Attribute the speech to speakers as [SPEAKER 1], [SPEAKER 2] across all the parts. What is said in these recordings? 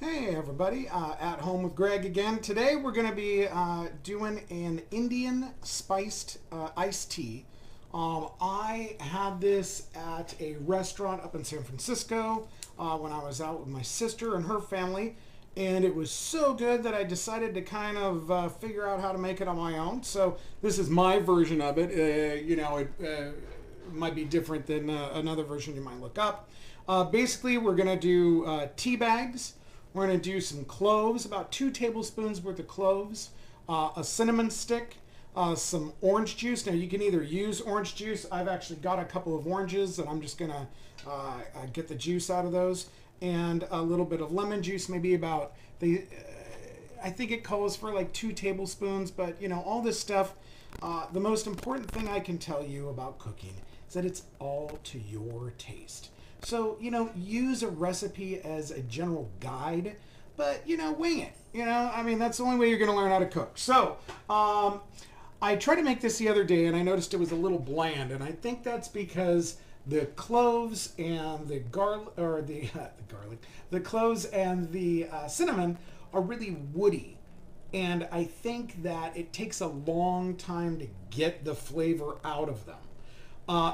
[SPEAKER 1] Hey everybody, at home with Greg again. Today we're going to be doing an Indian spiced iced tea. I had this at a restaurant up in San Francisco when I was out with my sister and her family, and it was so good that I decided to kind of figure out how to make it on my own. So this is my version of it. It might be different than another version you might look up. Basically, we're going to do tea bags. We're going to do some cloves, about 2 tablespoons worth of cloves, a cinnamon stick, some orange juice. Now you can either use orange juice. I've actually got a couple of oranges and I'm just going to get the juice out of those, and a little bit of lemon juice, maybe about I think it calls for like 2 tablespoons, but you know, all this stuff. The most important thing I can tell you about cooking is that it's all to your taste. So, you know, use a recipe as a general guide, but, you know, wing it. You know, I mean, that's the only way you're going to learn how to cook. So, I tried to make this the other day and I noticed it was a little bland, and I think that's because the cloves and the garlic, or the cloves and the cinnamon are really woody. And I think that it takes a long time to get the flavor out of them.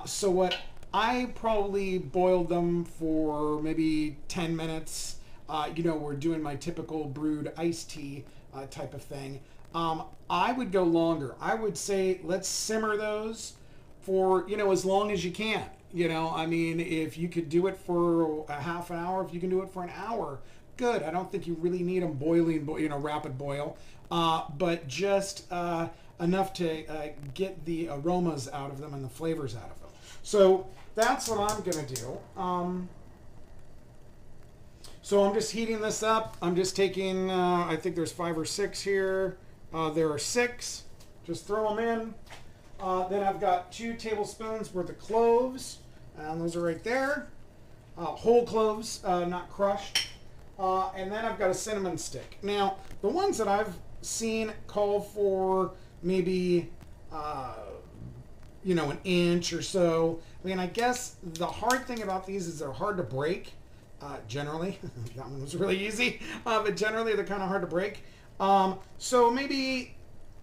[SPEAKER 1] So what I probably boiled them for maybe 10 minutes. We're doing my typical brewed iced tea type of thing. I would go longer. I would say let's simmer those for, you know, as long as you can. You know, I mean, if you could do it for a half an hour, if you can do it for an hour, good. I don't think you really need them boiling, rapid boil, but just enough to get the aromas out of them and the flavors out of them. So that's what I'm going to do. So I'm just heating this up. I'm just taking, I think there's 5 or 6 here. There are 6. Just throw them in. Then I've got 2 tablespoons worth of cloves. And those are right there. Whole cloves, not crushed. And then I've got a cinnamon stick. Now, the ones that I've seen call for maybe an inch or so. I mean, I guess the hard thing about these is they're hard to break, generally. That one was really easy, but generally they're kind of hard to break. So maybe,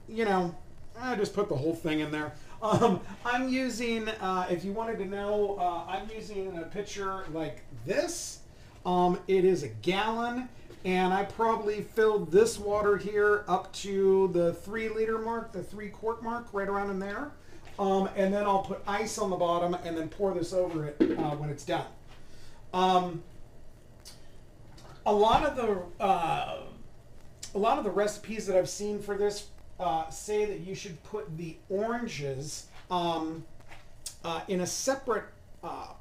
[SPEAKER 1] I just put the whole thing in there. I'm using, if you wanted to know, I'm using a pitcher like this. It is a gallon, and I probably filled this water here up to the 3-liter mark, the 3-quart mark, right around in there. And then I'll put ice on the bottom and then pour this over it when it's done. A lot of the recipes that I've seen for this say that you should put the oranges in a separate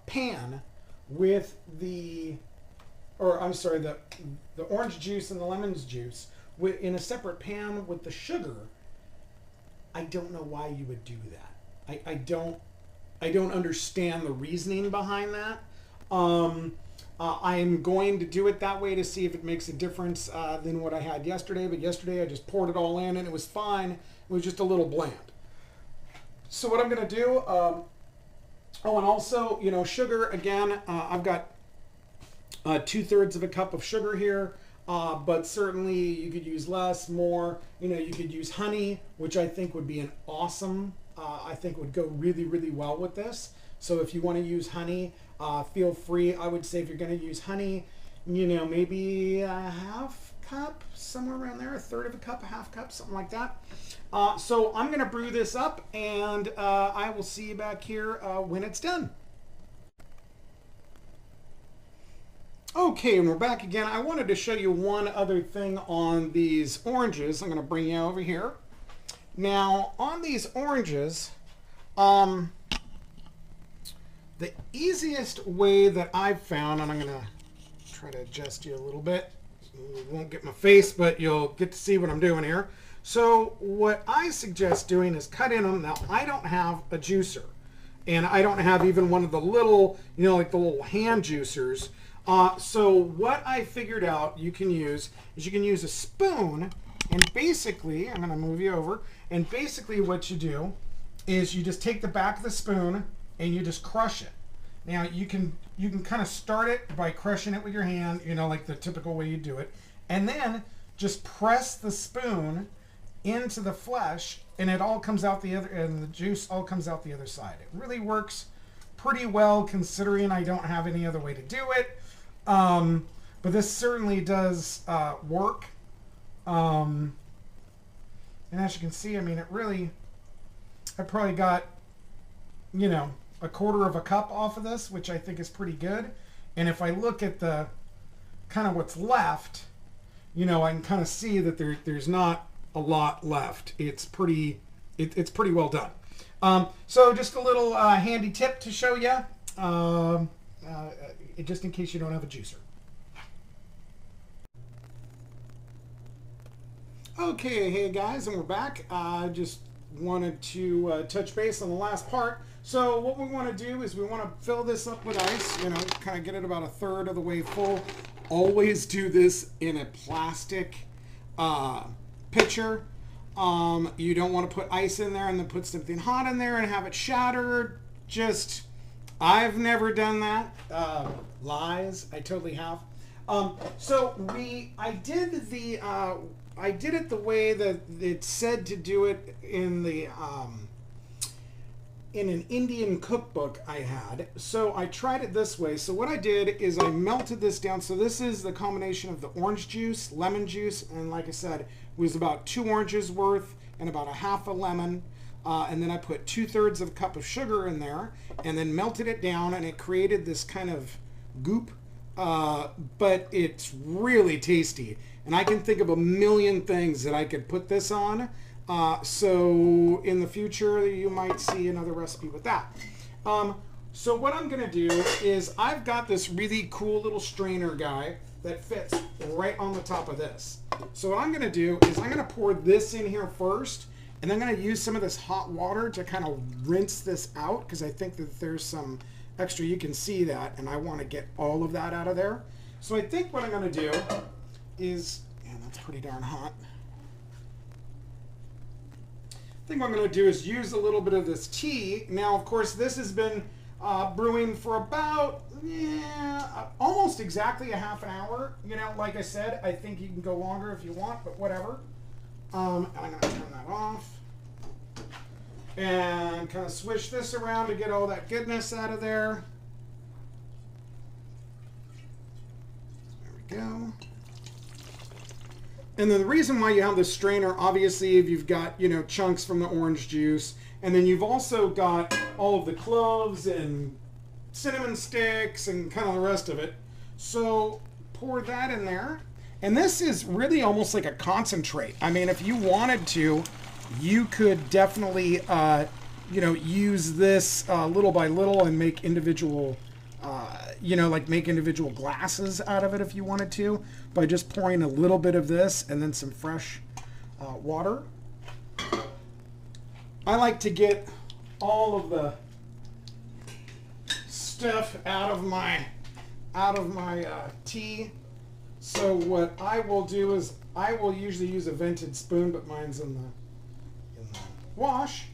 [SPEAKER 1] pan with the orange juice and the lemon's juice in a separate pan with the sugar. I don't know why you would do that. I don't understand the reasoning behind that. I'm going to do it that way to see if it makes a difference than what I had yesterday. But yesterday I just poured it all in and it was fine. It was just a little bland. So what I'm going to do, and also, sugar again. I've got 2/3 of a cup of sugar here. But certainly you could use less, more. You could use honey, which I think would be an awesome. I think would go really, really well with this. So if you want to use honey, feel free. I would say if you're going to use honey, maybe a half cup, somewhere around there, 1/3 of a cup, a half cup, something like that. So I'm going to brew this up, and I will see you back here when it's done. Okay, and we're back again. I wanted to show you one other thing on these oranges. I'm going to bring you over here. Now, on these oranges, the easiest way that I've found, and I'm going to try to adjust you a little bit. You won't get my face, but you'll get to see what I'm doing here. So what I suggest doing is cut in them. Now, I don't have a juicer, and I don't have even one of the little, like the little hand juicers. So what I figured out you can use is you can use a spoon, and basically, I'm going to move you over, and basically what you do is you just take the back of the spoon and you just crush it. Now you can kind of start it by crushing it with your hand, you know, like the typical way you do it, and then just press the spoon into the flesh, and it all comes out the other, and the juice all comes out the other side. It really works pretty well considering I don't have any other way to do it. But this certainly does work. And as you can see, I mean, it really, I probably got, you know, a quarter of a cup off of this, which I think is pretty good. And if I look at the kind of what's left, you know, I can kind of see that there's not a lot left. It's pretty, it's pretty well done. So just a little handy tip to show you, just in case you don't have a juicer. Okay, hey guys, and we're back. I just wanted to touch base on the last part. So what we want to do is we want to fill this up with ice, you know, kind of get it about a third of the way full. Always do this in a plastic pitcher. You don't want to put ice in there and then put something hot in there and have it shatter. Just, I've never done that. Lies, I totally have. So I did it the way that it said to do it in the in an Indian cookbook I had. So I tried it this way. So what I did is I melted this down. So this is the combination of the orange juice, lemon juice, and like I said, it was about 2 oranges worth and about a half a lemon. And then I put 2/3 of a cup of sugar in there and then melted it down, and it created this kind of goop. But it's really tasty. And I can think of a million things that I could put this on. So in the future, you might see another recipe with that. So what I'm going to do is I've got this really cool little strainer guy that fits right on the top of this. So what I'm going to do is I'm going to pour this in here first, and then I'm going to use some of this hot water to kind of rinse this out, because I think that there's some extra, you can see that, and I want to get all of that out of there. So I think what I'm going to do is, yeah, that's pretty darn hot. I think what I'm going to do is use a little bit of this tea. Now, of course, this has been brewing for about, almost exactly a half an hour. You know, like I said, I think you can go longer if you want, but whatever. And I'm going to turn that off. And kind of swish this around to get all that goodness out of there. There we go. And then the reason why you have this strainer, obviously, if you've got, you know, chunks from the orange juice, and then you've also got all of the cloves and cinnamon sticks and kind of the rest of it. So pour that in there. And this is really almost like a concentrate. I mean, if you wanted to, you could definitely, you know, use this little by little and make individual, you know, like make individual glasses out of it if you wanted to, by just pouring a little bit of this and then some fresh water. I like to get all of the stuff out of my tea. So what I will do is I will usually use a vented spoon, but mine's in the wash.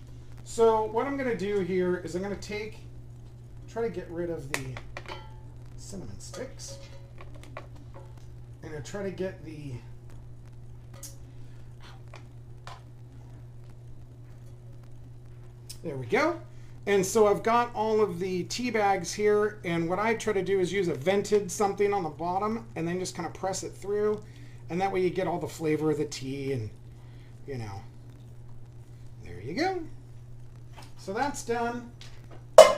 [SPEAKER 1] So what I'm going to do here is I'm going to try to get rid of the cinnamon sticks. I'm going to try to get the there we go. And so I've got all of the tea bags here, and what I try to do is use a vented something on the bottom and then just kind of press it through, and that way you get all the flavor of the tea, and you know, there you go. So that's done. There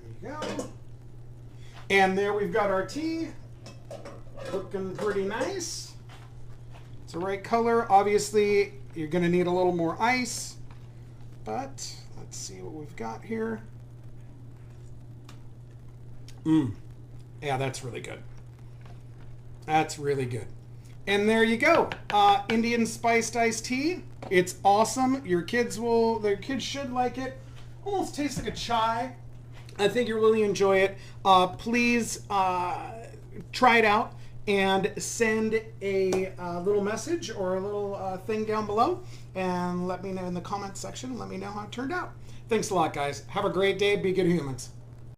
[SPEAKER 1] you go. And there we've got our tea, looking pretty nice. It's the right color. Obviously, you're going to need a little more ice. But let's see what we've got here. Yeah, that's really good. That's really good. And there you go. Indian spiced iced tea. It's awesome. Their kids should like it. Almost tastes like a chai. I think you'll really enjoy it. Please try it out and send a little message or a little thing down below, and let me know in the comments section. Let me know how it turned out. Thanks a lot, guys. Have a great day. Be good humans.